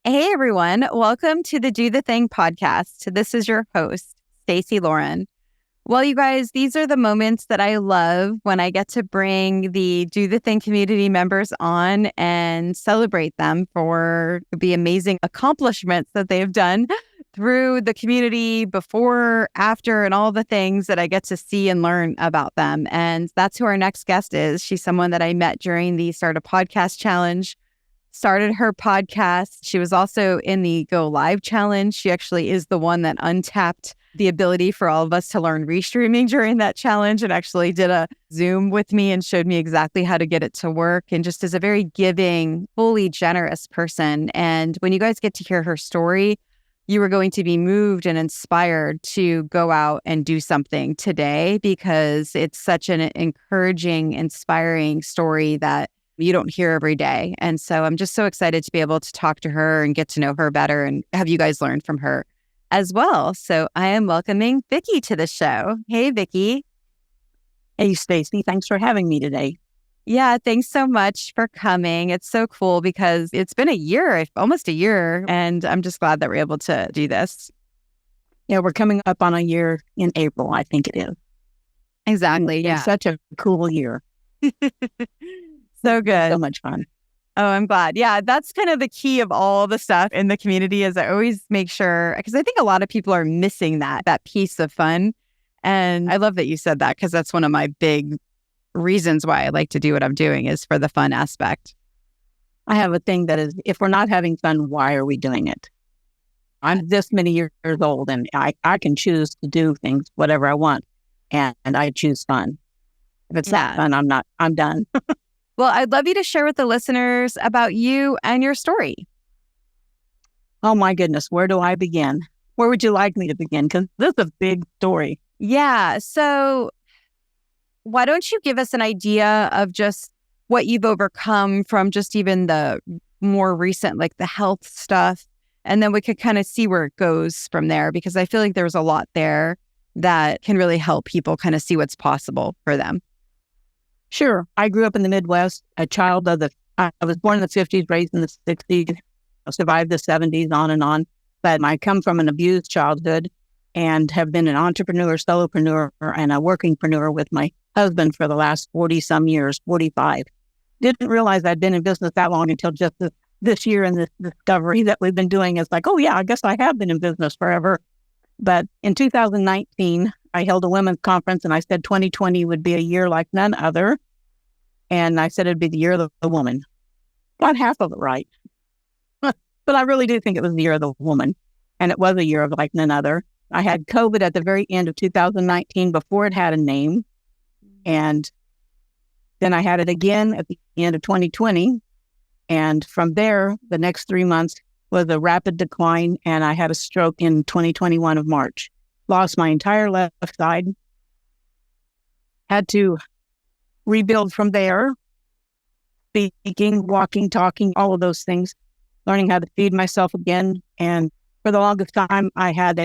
Hey everyone, welcome to the Do the Thing podcast. This is your host, Stacey Lauren. Well, you guys, these are the moments that I love when I get to bring the Do the Thing community members on and celebrate them for the amazing accomplishments that they've done through the community before, after, and all the things that I get to see and learn about them. And that's who our next guest is. She's someone that I met during the Start a Podcast Challenge. Started her podcast. She was also in the Go Live Challenge. She actually is the one that untapped the ability for all of us to learn restreaming during that challenge and actually did a Zoom with me and showed me exactly how to get it to work, and just is a very giving, fully generous person. And when you guys get to hear her story, you are going to be moved and inspired to go out and do something today, because it's such an encouraging, inspiring story that you don't hear every day. And so I'm just so excited to be able to talk to her and get to know her better and have you guys learn from her as well. So I am welcoming Vickie to the show. Hey, Vickie. Hey, Stacey. Thanks for having me today. Yeah, thanks so much for coming. It's so cool because it's been a year, almost a year, and I'm just glad that we're able to do this. Yeah, we're coming up on a year in April, I think it is. Exactly, yeah. It's such a cool year. So good. So much fun. Oh, I'm glad. Yeah, that's kind of the key of all the stuff in the community, is I always make sure, because I think a lot of people are missing that piece of fun. And I love that you said that, because that's one of my big reasons why I like to do what I'm doing, is for the fun aspect. I have a thing that is, if we're not having fun, why are we doing it? I'm this many years old, and I can choose to do things, whatever I want, and I choose fun. If it's not fun, I'm done. Well, I'd love you to share with the listeners about you and your story. Oh my goodness, where do I begin? Where would you like me to begin? Because this is a big story. Yeah, so why don't you give us an idea of just what you've overcome from just even the more recent, like the health stuff, and then we could kind of see where it goes from there, because I feel like there's a lot there that can really help people kind of see what's possible for them. Sure. I grew up in the Midwest, a child of I was born in the 50s, raised in the 60s, survived the 70s, on and on. But I come from an abused childhood and have been an entrepreneur, solopreneur, and a workingpreneur with my husband for the last 40-some years, 45. Didn't realize I'd been in business that long until just this year, and this discovery that we've been doing is like, oh yeah, I guess I have been in business forever. But in 2019, I held a women's conference, and I said 2020 would be a year like none other. And I said it'd be the year of the woman. Got half of it right. But I really do think it was the year of the woman. And it was a year of like none other. I had COVID at the very end of 2019 before it had a name. And then I had it again at the end of 2020. And from there, the next 3 months was a rapid decline. And I had a stroke in 2021 of March. Lost my entire left side. Had to rebuild from there. Speaking, walking, talking, all of those things. Learning how to feed myself again. And for the longest time, I had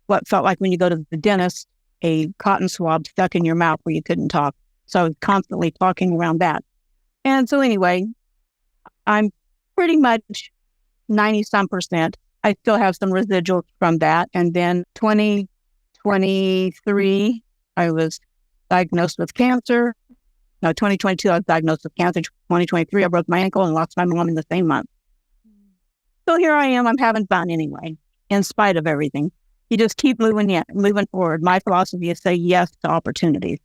what felt like when you go to the dentist, a cotton swab stuck in your mouth where you couldn't talk. So I was constantly talking around that. And so anyway, I'm pretty much 90-some%. I still have some residuals from that. And then 2023, I was diagnosed with cancer. No, 2022, I was diagnosed with cancer. 2023, I broke my ankle and lost my mom in the same month. So here I am. I'm having fun anyway, in spite of everything. You just keep moving forward. My philosophy is say yes to opportunities.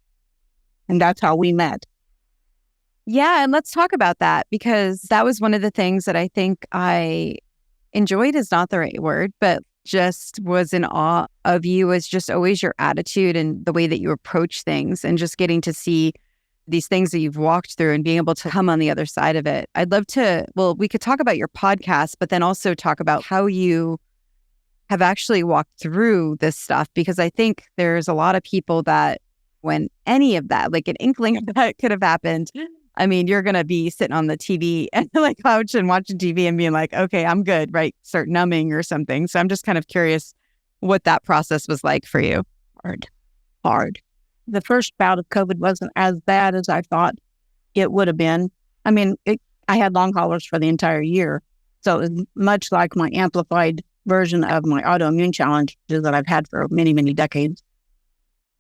And that's how we met. Yeah, and let's talk about that, because that was one of the things that I think I enjoyed is not the right word, but just was in awe of you, as just always your attitude and the way that you approach things, and just getting to see these things that you've walked through and being able to come on the other side of it. I'd love to, we could talk about your podcast, but then also talk about how you have actually walked through this stuff, because I think there's a lot of people that when any of that, like an inkling of that could have happened, I mean, you're going to be sitting on the TV and like couch and watching TV and being like, okay, I'm good, right? Start numbing or something. So I'm just kind of curious what that process was like for you. Hard. The first bout of COVID wasn't as bad as I thought it would have been. I mean, I had long haulers for the entire year, So it was much like my amplified version of my autoimmune challenges that I've had for many, many decades.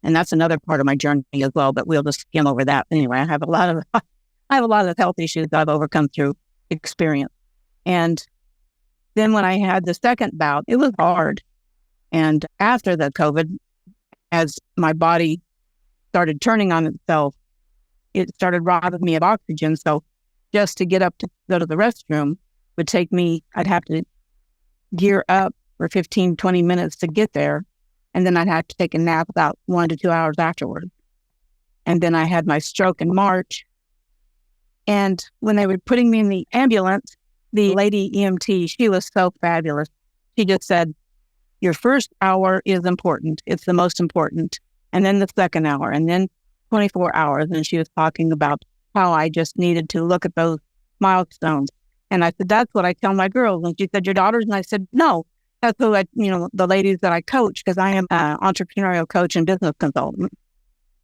And that's another part of my journey as well, but we'll just skim over that. Anyway, I have a lot of health issues that I've overcome through experience. And then when I had the second bout, it was hard. And after the COVID, as my body started turning on itself, it started robbing me of oxygen. So just to get up to go to the restroom would take me, I'd have to gear up for 15, 20 minutes to get there. And then I'd have to take a nap about 1 to 2 hours afterward. And then I had my stroke in March. And when they were putting me in the ambulance, the lady EMT, she was so fabulous. She just said, your first hour is important. It's the most important. And then the second hour, and then 24 hours. And she was talking about how I just needed to look at those milestones. And I said, that's what I tell my girls. And she said, your daughters? And I said, no, that's who the ladies that I coach, because I am an entrepreneurial coach and business consultant.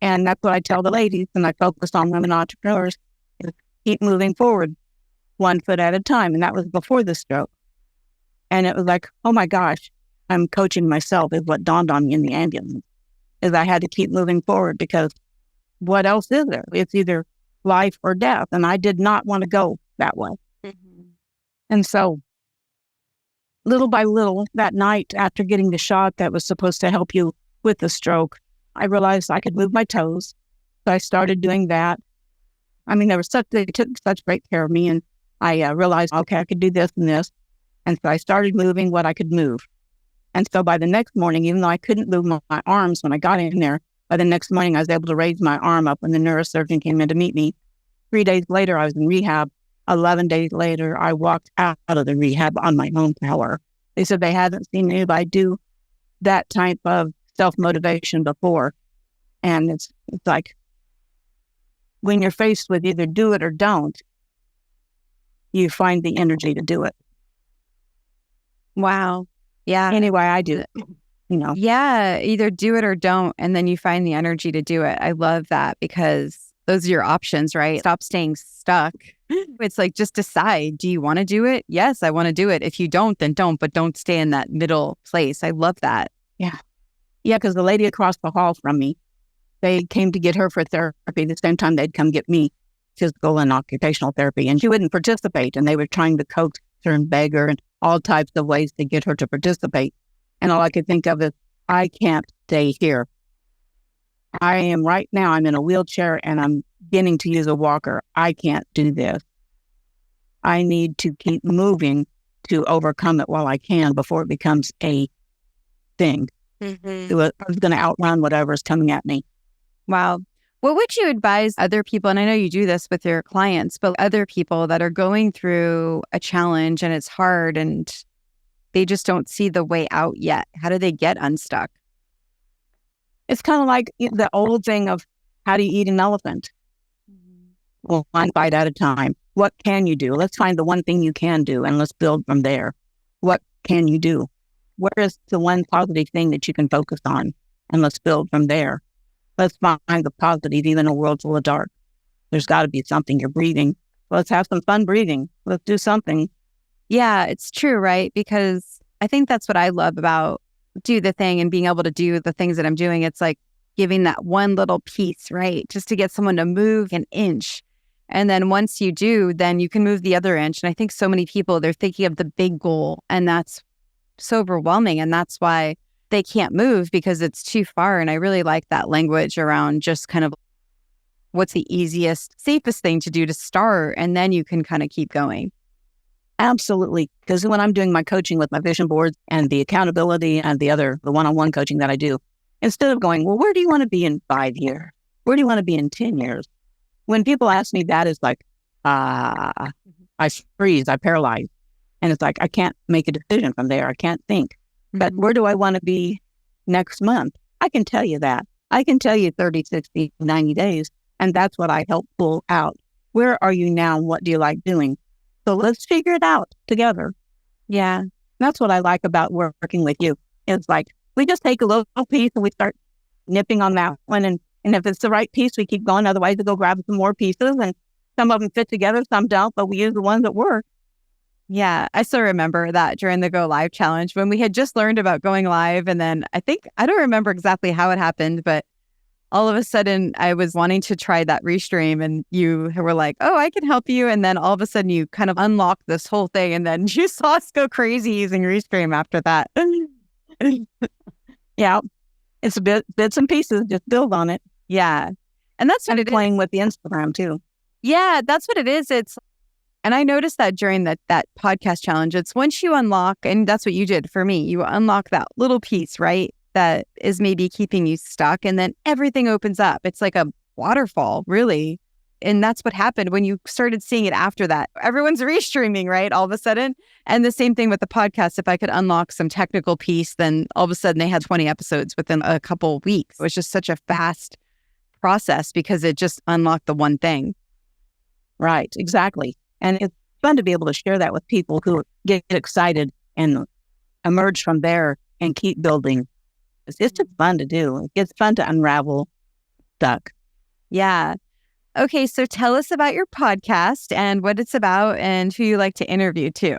And that's what I tell the ladies. And I focus on women entrepreneurs, is keep moving forward 1 foot at a time. And that was before the stroke. And it was like, oh my gosh, I'm coaching myself is what dawned on me in the ambulance, is I had to keep moving forward, because what else is there? It's either life or death. And I did not want to go that way. Mm-hmm. And so little by little, that night after getting the shot that was supposed to help you with the stroke, I realized I could move my toes. So I started doing that. I mean, they took such great care of me, and I realized, okay, I could do this and this. And so I started moving what I could move. And so by the next morning, even though I couldn't move my arms when I got in there, by the next morning, I was able to raise my arm up when the neurosurgeon came in to meet me. 3 days later, I was in rehab. 11 days later, I walked out of the rehab on my own power. They said they hadn't seen anybody do that type of self-motivation before. And it's like, when you're faced with either do it or don't, you find the energy to do it. Wow. Yeah. Anyway, I do, Yeah, either do it or don't, and then you find the energy to do it. I love that, because those are your options, right? Stop staying stuck. It's like, just decide. Do you want to do it? Yes, I want to do it. If you don't, then don't, but don't stay in that middle place. I love that. Yeah. Yeah, because the lady across the hall from me, they came to get her for therapy the same time they'd come get me, physical and occupational therapy, and she wouldn't participate. And they were trying to coax her and beg her and all types of ways to get her to participate. And all I could think of is, I can't stay here. I'm in a wheelchair and I'm beginning to use a walker. I can't do this. I need to keep moving to overcome it while I can before it becomes a thing. Mm-hmm. So I was going to outrun whatever's coming at me. Wow. What would you advise other people, and I know you do this with your clients, but other people that are going through a challenge and it's hard and they just don't see the way out yet? How do they get unstuck? It's kind of like the old thing of, how do you eat an elephant? Well, 1 bite at a time. What can you do? Let's find the one thing you can do and let's build from there. What can you do? Where is the one positive thing that you can focus on? And let's build from there. Let's find the positive, even in a world full of dark. There's got to be something. You're breathing. Let's have some fun breathing. Let's do something. Yeah, it's true, right? Because I think that's what I love about do the thing and being able to do the things that I'm doing. It's like giving that one little piece, right? Just to get someone to move an inch. And then once you do, then you can move the other inch. And I think so many people, they're thinking of the big goal, and that's so overwhelming. And that's why they can't move, because it's too far. And I really like that language around just kind of what's the easiest, safest thing to do to start. And then you can kind of keep going. Absolutely. Because when I'm doing my coaching with my vision boards and the accountability and the one-on-one coaching that I do, instead of going, well, where do you want to be in 5 years? Where do you want to be in 10 years? When people ask me that, it's like, I freeze, I paralyze. And it's like, I can't make a decision from there. I can't think. Mm-hmm. But where do I want to be next month? I can tell you that. I can tell you 30, 60, 90 days. And that's what I help pull out. Where are you now? What do you like doing? So let's figure it out together. Yeah. That's what I like about working with you. It's like, we just take a little piece and we start nipping on that one. And if it's the right piece, we keep going. Otherwise, we go grab some more pieces. And some of them fit together, some don't, but we use the ones that work. Yeah, I still remember that during the Go Live challenge when we had just learned about going live. And then I don't remember exactly how it happened, but all of a sudden I was wanting to try that restream and you were like, oh, I can help you. And then all of a sudden you kind of unlocked this whole thing. And then you saw us go crazy using restream after that. Yeah, it's bits and pieces. Just build on it. Yeah. And that's what And it playing is. with the Instagram too. Yeah, that's what it is. And I noticed that during that podcast challenge, it's once you unlock, and that's what you did for me, you unlock that little piece, right? That is maybe keeping you stuck. And then everything opens up. It's like a waterfall, really. And that's what happened when you started seeing it after that. Everyone's restreaming, right? All of a sudden. And the same thing with the podcast. If I could unlock some technical piece, then all of a sudden they had 20 episodes within a couple of weeks. It was just such a fast process because it just unlocked the one thing. Right, exactly. And it's fun to be able to share that with people who get excited and emerge from there and keep building. It's just fun to do. It's fun to unravel stuck. Yeah. Okay, so tell us about your podcast and what it's about and who you like to interview too.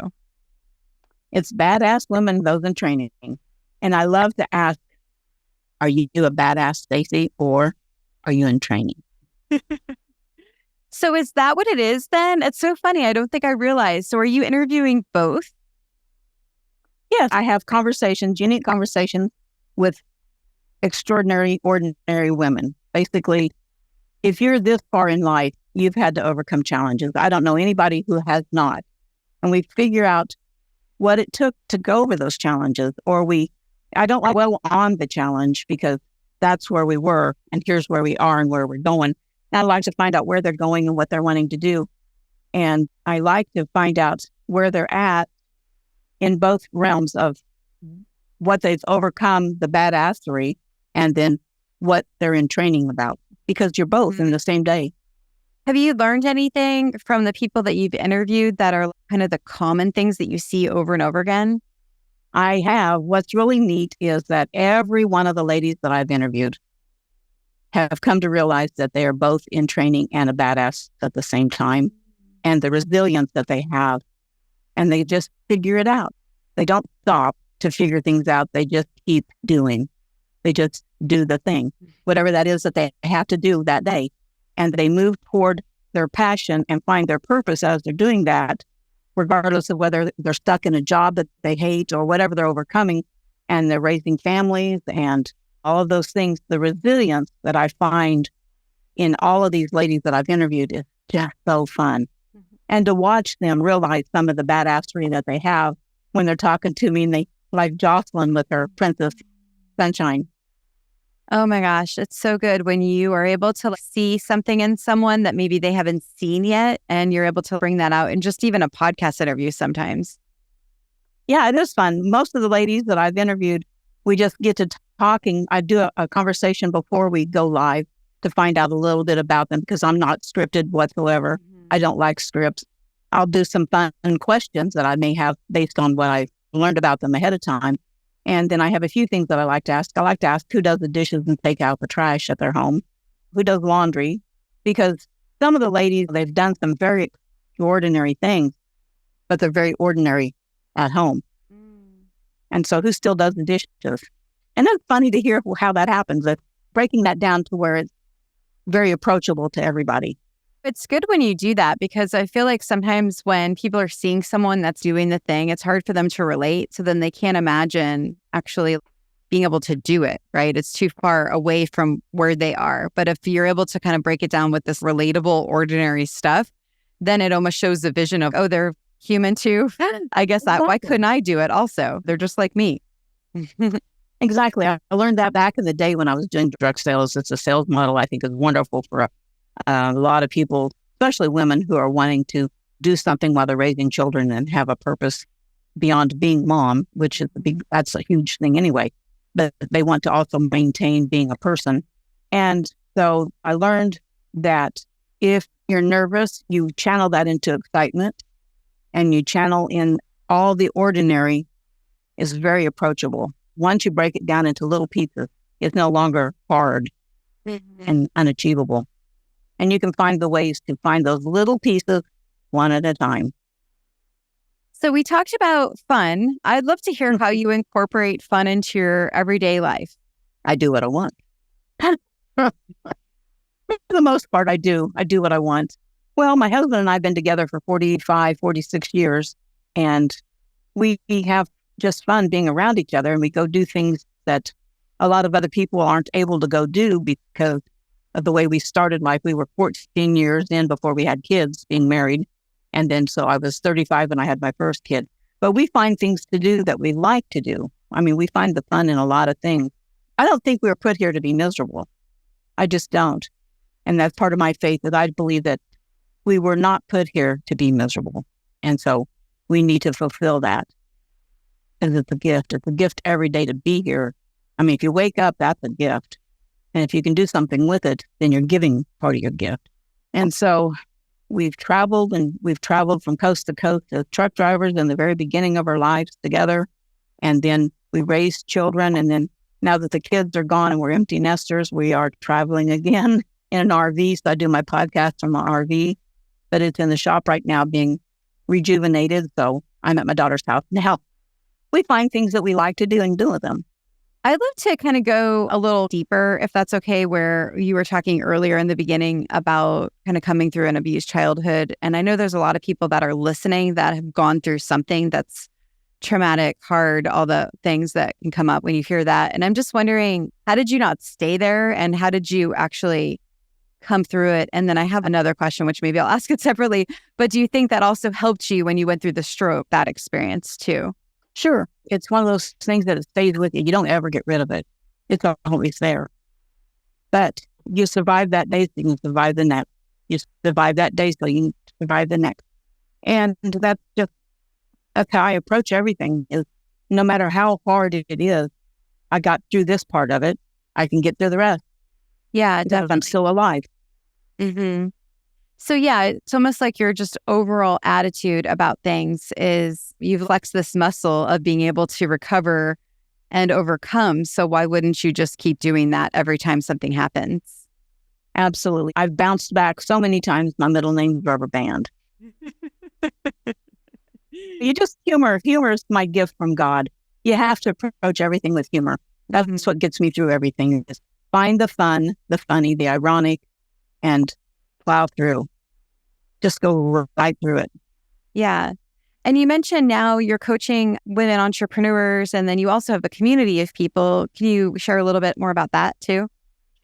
It's Badass Women, Those in Training. And I love to ask, are you a badass, Stacey, or are you in training? So is that what it is then? It's so funny. I don't think I realized. So are you interviewing both? Yes, I have conversations, unique conversations with extraordinary, ordinary women. Basically, if you're this far in life, you've had to overcome challenges. I don't know anybody who has not. And we figure out what it took to go over those challenges. I don't like well on the challenge because that's where we were and here's where we are and where we're going. And I like to find out where they're going and what they're wanting to do. And I like to find out where they're at in both realms of what they've overcome, the badassery, and then what they're in training about, because you're both in the same day. Have you learned anything from the people that you've interviewed that are kind of the common things that you see over and over again? I have. What's really neat is that every one of the ladies that I've interviewed have come to realize that they are both in training and a badass at the same time, and the resilience that they have, and they just figure it out. They don't stop to figure things out. They just keep doing. They just do the thing, whatever that is that they have to do that day. And they move toward their passion and find their purpose as they're doing that, regardless of whether they're stuck in a job that they hate or whatever they're overcoming, and they're raising families and all of those things. The resilience that I find in all of these ladies that I've interviewed is just so fun. Mm-hmm. And to watch them realize some of the badassery that they have when they're talking to me, and they like Jocelyn with her Princess Sunshine. Oh my gosh, it's so good when you are able to see something in someone that maybe they haven't seen yet, and you're able to bring that out in just even a podcast interview sometimes. Yeah, it is fun. Most of the ladies that I've interviewed, we just get to talking. I do a conversation before we go live to find out a little bit about them because I'm not scripted whatsoever. Mm-hmm. I don't like scripts. I'll do some fun questions that I may have based on what I learned about them ahead of time. And then I have a few things that I like to ask. I like to ask who does the dishes and take out the trash at their home, who does laundry, because some of the ladies, they've done some very extraordinary things, but they're very ordinary at home. And so who still does the dishes? And it's funny to hear how that happens, but breaking that down to where it's very approachable to everybody. It's good when you do that because I feel like sometimes when people are seeing someone that's doing the thing, it's hard for them to relate. So then they can't imagine actually being able to do it, right? It's too far away from where they are. But if you're able to kind of break it down with this relatable, ordinary stuff, then it almost shows the vision of, oh, they're human too. I guess that, why couldn't I do it also? They're just like me. Exactly. I learned that back in the day when I was doing direct sales. It's a sales model I think is wonderful for a lot of people, especially women who are wanting to do something while they're raising children and have a purpose beyond being mom, which is that's a huge thing anyway. But they want to also maintain being a person. And so I learned that if you're nervous, you channel that into excitement, and you channel in all the ordinary is very approachable. Once you break it down into little pieces, it's no longer hard and unachievable. And you can find the ways to find those little pieces one at a time. So we talked about fun. I'd love to hear how you incorporate fun into your everyday life. I do what I want. For the most part, I do. I do what I want. Well, my husband and I have been together for 45, 46 years, and we have just fun being around each other, and we go do things that a lot of other people aren't able to go do because of the way we started life. We were 14 years in before we had kids, being married. And then so I was 35 when I had my first kid. But we find things to do that we like to do. I mean, we find the fun in a lot of things. I don't think we were put here to be miserable. I just don't. And that's part of my faith, that I believe that we were not put here to be miserable. And so we need to fulfill that. And it's a gift. It's a gift every day to be here. I mean, if you wake up, that's a gift. And if you can do something with it, then you're giving part of your gift. And so we've traveled from coast to coast as truck drivers in the very beginning of our lives together. And then we raised children. And then now that the kids are gone and we're empty nesters, we are traveling again in an RV. So I do my podcast from an RV, but it's in the shop right now being rejuvenated. So I'm at my daughter's house now. We find things that we like to do and do with them. I'd love to kind of go a little deeper, if that's okay, where you were talking earlier in the beginning about kind of coming through an abused childhood. And I know there's a lot of people that are listening that have gone through something that's traumatic, hard, all the things that can come up when you hear that. And I'm just wondering, how did you not stay there? And how did you actually come through it? And then I have another question, which maybe I'll ask it separately. But do you think that also helped you when you went through the stroke, that experience too? Sure. It's one of those things that it stays with you. You don't ever get rid of it. It's always there. But you survive that day, so you can survive the next. You survive that day, so you can survive the next. And that's how I approach everything, is no matter how hard it is, I got through this part of it, I can get through the rest. Yeah, definitely. I'm still alive. Mm-hmm. So yeah, it's almost like your just overall attitude about things is you've flexed this muscle of being able to recover and overcome. So why wouldn't you just keep doing that every time something happens? Absolutely. I've bounced back so many times. My middle name is Rubber Band. Humor is my gift from God. You have to approach everything with humor. That's what gets me through everything, is find the fun, the funny, the ironic, and plow through. Just go right through it. Yeah. And you mentioned now you're coaching women entrepreneurs, and then you also have a community of people. Can you share a little bit more about that too?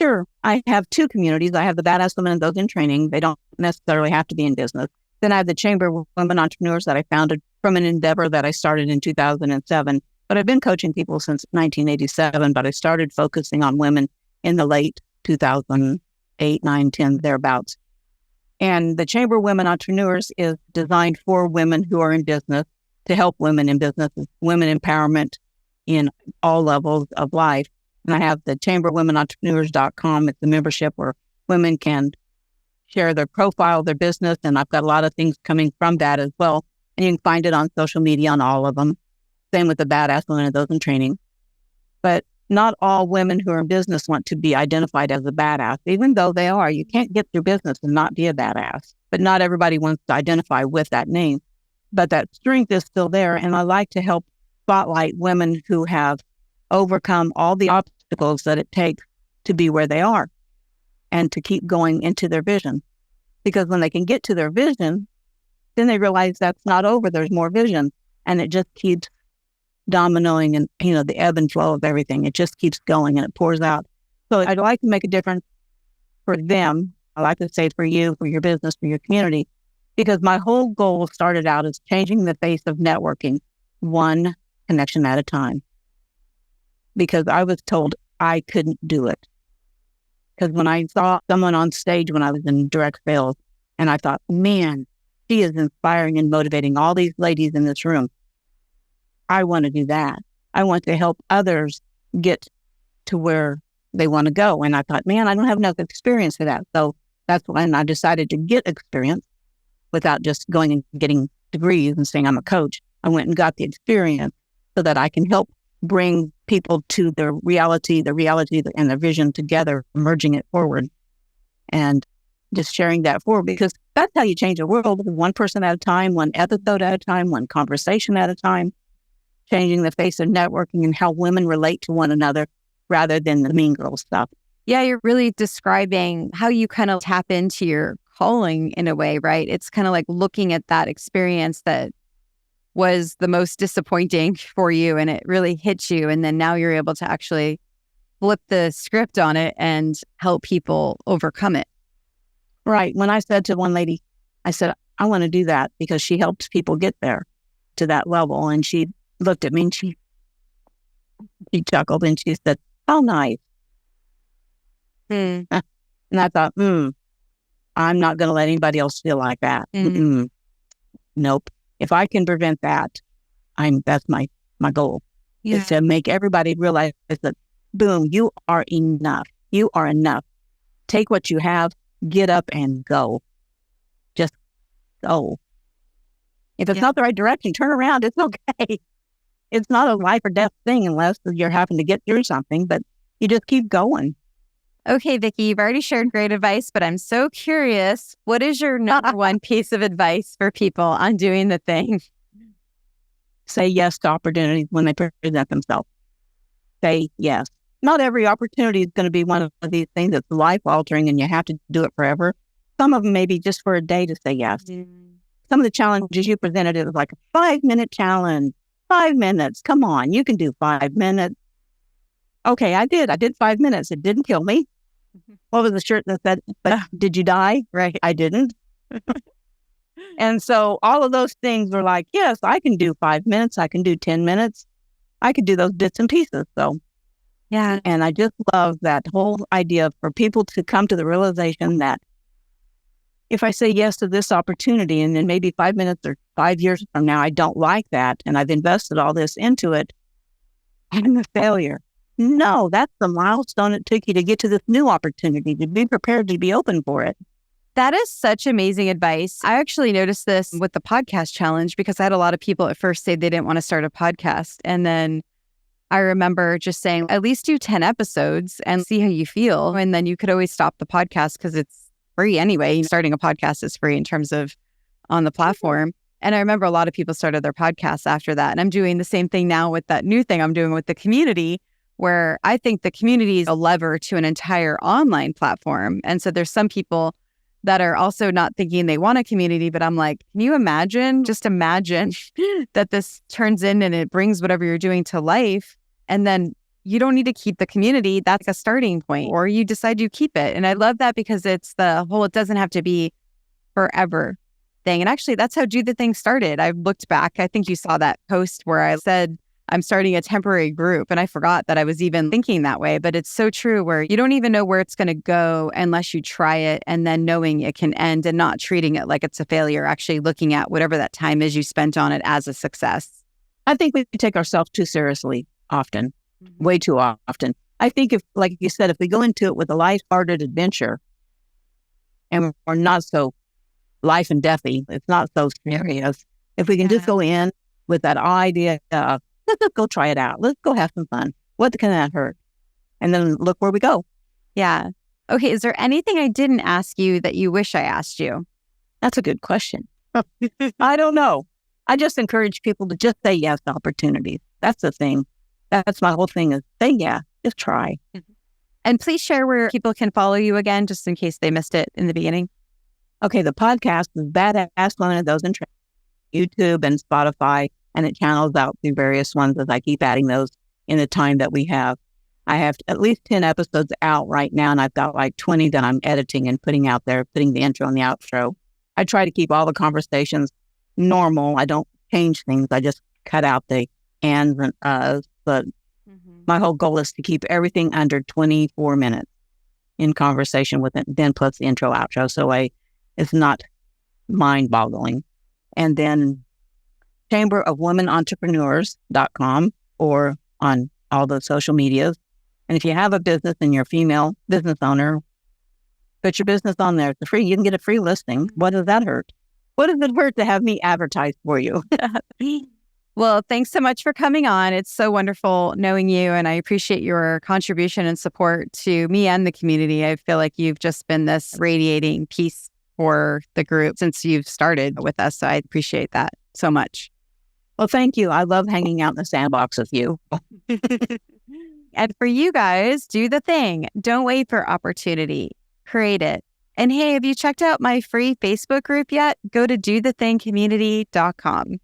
Sure. I have two communities. I have the Badass Women and those in training. They don't necessarily have to be in business. Then I have the Chamber of Women Entrepreneurs that I founded from an endeavor that I started in 2007. But I've been coaching people since 1987, but I started focusing on women in the late 2008, 9, 10, thereabouts. And the Chamber of Women Entrepreneurs is designed for women who are in business, to help women in business, women empowerment in all levels of life. And I have the chamberofwomenentrepreneurs.com. It's a membership where women can share their profile, their business, and I've got a lot of things coming from that as well. And you can find it on social media on all of them. Same with the Badass Women and those in training. But not all women who are in business want to be identified as a badass, even though they are. You can't get through business and not be a badass. But not everybody wants to identify with that name. But that strength is still there. And I like to help spotlight women who have overcome all the obstacles that it takes to be where they are and to keep going into their vision. Because when they can get to their vision, then they realize that's not over. There's more vision. And it just keeps dominoing, and the ebb and flow of everything. It just keeps going and it pours out. So I'd like to make a difference for them. I like to say for you, for your business, for your community, because my whole goal started out as changing the face of networking, one connection at a time. Because I was told I couldn't do it. Because when I saw someone on stage when I was in direct sales, and I thought, man, she is inspiring and motivating all these ladies in this room. I want to do that. I want to help others get to where they want to go. And I thought, man, I don't have enough experience for that. So that's when I decided to get experience without just going and getting degrees and saying I'm a coach. I went and got the experience so that I can help bring people to the reality and the vision together, merging it forward. And just sharing that forward, because that's how you change the world, one person at a time, one episode at a time, one conversation at a time, changing the face of networking and how women relate to one another rather than the mean girl stuff. Yeah, you're really describing how you kind of tap into your calling in a way, right? It's kind of like looking at that experience that was the most disappointing for you and it really hit you. And then now you're able to actually flip the script on it and help people overcome it. Right. When I said to one lady, I said, I want to do that because she helps people get there to that level. And she looked at me and she chuckled and she said, how nice. And I thought, I'm not going to let anybody else feel like that. Nope. If I can prevent that, that's my goal. Yeah. Is to make everybody realize that, boom, you are enough. You are enough. Take what you have, get up and go. Just go. If it's not the right direction, turn around. It's okay. It's not a life or death thing unless you're having to get through something, but you just keep going. Okay, Vickie, you've already shared great advice, but I'm so curious. What is your number one piece of advice for people on doing the thing? Say yes to opportunities when they present themselves. Say yes. Not every opportunity is going to be one of these things that's life-altering and you have to do it forever. Some of them may be just for a day to say yes. Some of the challenges you presented, it was like a 5-minute challenge. 5 minutes. Come on, you can do 5 minutes. Okay, I did 5 minutes. It didn't kill me. What was the shirt that said, but did you die? Right. I didn't. And so all of those things were like, yes, I can do 5 minutes. I can do 10 minutes. I could do those bits and pieces. So, yeah. And I just love that whole idea for people to come to the realization that if I say yes to this opportunity and then maybe 5 minutes or 5 years from now, I don't like that and I've invested all this into it, I'm a failure. No, that's the milestone it took you to get to this new opportunity, to be prepared to be open for it. That is such amazing advice. I actually noticed this with the podcast challenge because I had a lot of people at first say they didn't want to start a podcast. And then I remember just saying, at least do 10 episodes and see how you feel. And then you could always stop the podcast because it's free anyway. Starting a podcast is free in terms of on the platform. And I remember a lot of people started their podcasts after that. And I'm doing the same thing now with that new thing I'm doing with the community, where I think the community is a lever to an entire online platform. And so there's some people that are also not thinking they want a community, but I'm like, can you imagine, just imagine that this turns in and it brings whatever you're doing to life. And then you don't need to keep the community. That's a starting point, or you decide you keep it. And I love that because it's the whole, it doesn't have to be forever thing. And actually that's how Do the Thing started. I looked back. I think you saw that post where I said, I'm starting a temporary group. And I forgot that I was even thinking that way. But it's so true where you don't even know where it's going to go unless you try it and then knowing it can end and not treating it like it's a failure, actually looking at whatever that time is you spent on it as a success. I think we take ourselves too seriously often, way too often. I think if, like you said, if we go into it with a lighthearted adventure and we're not so life and deathy, it's not so serious. If we can just go in with that idea of, let's go try it out. Let's go have some fun. What can that hurt? And then look where we go. Yeah. Okay. Is there anything I didn't ask you that you wish I asked you? That's a good question. I don't know. I just encourage people to just say yes to opportunities. That's the thing. That's my whole thing is say yeah, just try. And please share where people can follow you again, just in case they missed it in the beginning. Okay. The podcast is Badass One of Those in YouTube and Spotify. And it channels out through various ones as I keep adding those in the time that we have. I have at least 10 episodes out right now, and I've got like 20 that I'm editing and putting out there, putting the intro and the outro. I try to keep all the conversations normal. I don't change things. I just cut out the ands and uhs. But my whole goal is to keep everything under 24 minutes in conversation with it, then plus the intro, outro. So it's not mind-boggling. And then chamberofwomenentrepreneurs.com or on all the social medias. And if you have a business and you're a female business owner, put your business on there. It's free. You can get a free listing. What does that hurt? What does it hurt to have me advertise for you? Well, thanks so much for coming on. It's so wonderful knowing you, and I appreciate your contribution and support to me and the community. I feel like you've just been this radiating piece for the group since you've started with us. So I appreciate that so much. Well, thank you. I love hanging out in the sandbox with you. And for you guys, do the thing. Don't wait for opportunity. Create it. And hey, have you checked out my free Facebook group yet? Go to dothethingcommunity.com.